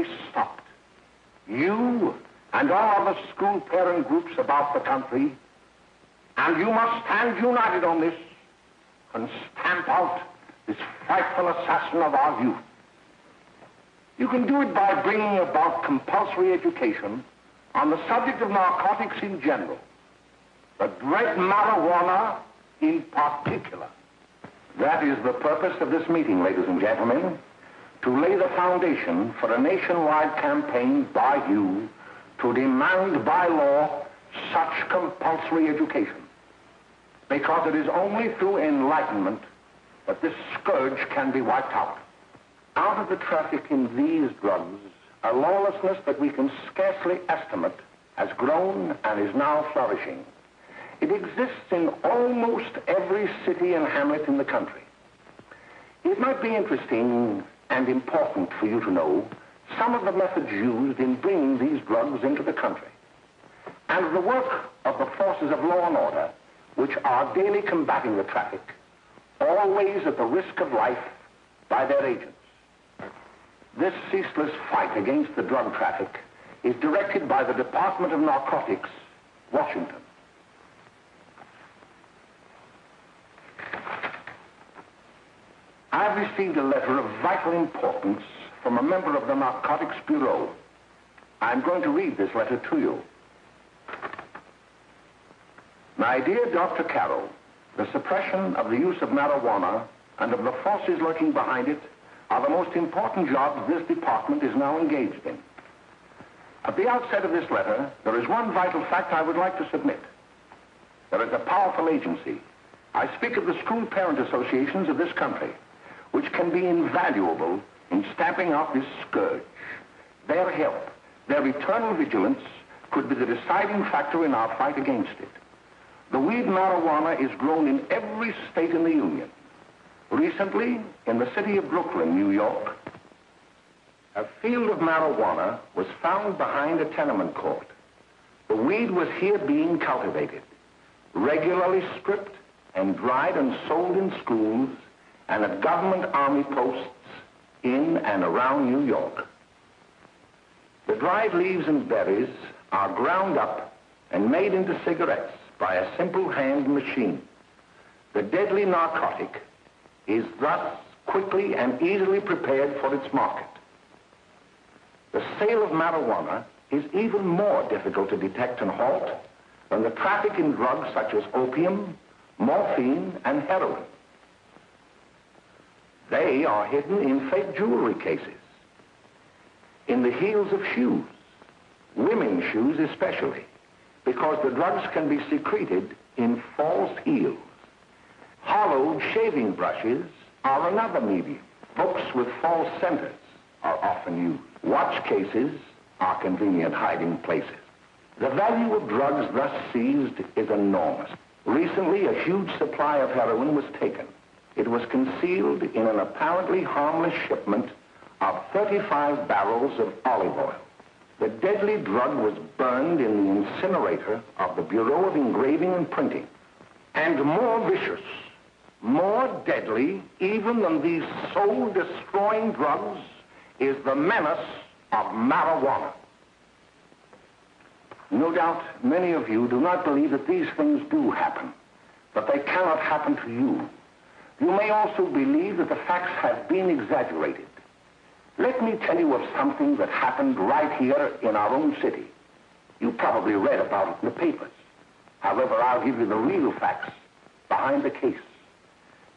be stopped. You and all other school parent groups about the country, and you must stand united on this and stamp out this frightful assassin of our youth. You can do it by bringing about compulsory education on the subject of narcotics in general, the dread marijuana in particular. That is the purpose of this meeting, ladies and gentlemen, to lay the foundation for a nationwide campaign by you to demand by law such compulsory education. Because it is only through enlightenment that this scourge can be wiped out. Out of the traffic in these drugs, a lawlessness that we can scarcely estimate has grown and is now flourishing. It exists in almost every city and hamlet in the country. It might be interesting and important for you to know some of the methods used in bringing these drugs into the country, and the work of the forces of law and order, which are daily combating the traffic, always at the risk of life, by their agents. This ceaseless fight against the drug traffic is directed by the Department of Narcotics, Washington. I've received a letter of vital importance from a member of the Narcotics Bureau. I'm going to read this letter to you. My dear Dr. Carroll, the suppression of the use of marijuana and of the forces lurking behind it are the most important jobs this department is now engaged in. At the outset of this letter, there is one vital fact I would like to submit. There is a powerful agency. I speak of the school parent associations of this country, which can be invaluable in stamping out this scourge. Their help, their eternal vigilance, could be the deciding factor in our fight against it. The weed marijuana is grown in every state in the Union. Recently, in the city of Brooklyn, New York, a field of marijuana was found behind a tenement court. The weed was here being cultivated, regularly stripped and dried and sold in schools and at government army posts in and around New York. The dried leaves and berries are ground up and made into cigarettes by a simple hand machine. The deadly narcotic is thus quickly and easily prepared for its market. The sale of marijuana is even more difficult to detect and halt than the traffic in drugs such as opium, morphine, and heroin. They are hidden in fake jewelry cases, in the heels of shoes, women's shoes especially, because the drugs can be secreted in false heels. Hollowed shaving brushes are another medium. Books with false centers are often used. Watch cases are convenient hiding places. The value of drugs thus seized is enormous. Recently, a huge supply of heroin was taken. It was concealed in an apparently harmless shipment of 35 barrels of olive oil. The deadly drug was burned in the incinerator of the Bureau of Engraving and Printing. And more vicious, more deadly, even than these soul-destroying drugs, is the menace of marijuana. No doubt many of you do not believe that these things do happen, but they cannot happen to you. You may also believe that the facts have been exaggerated. Let me tell you of something that happened right here in our own city. You probably read about it in the papers. However, I'll give you the real facts behind the case.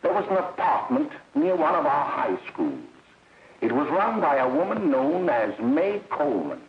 There was an apartment near one of our high schools. It was run by a woman known as May Coleman.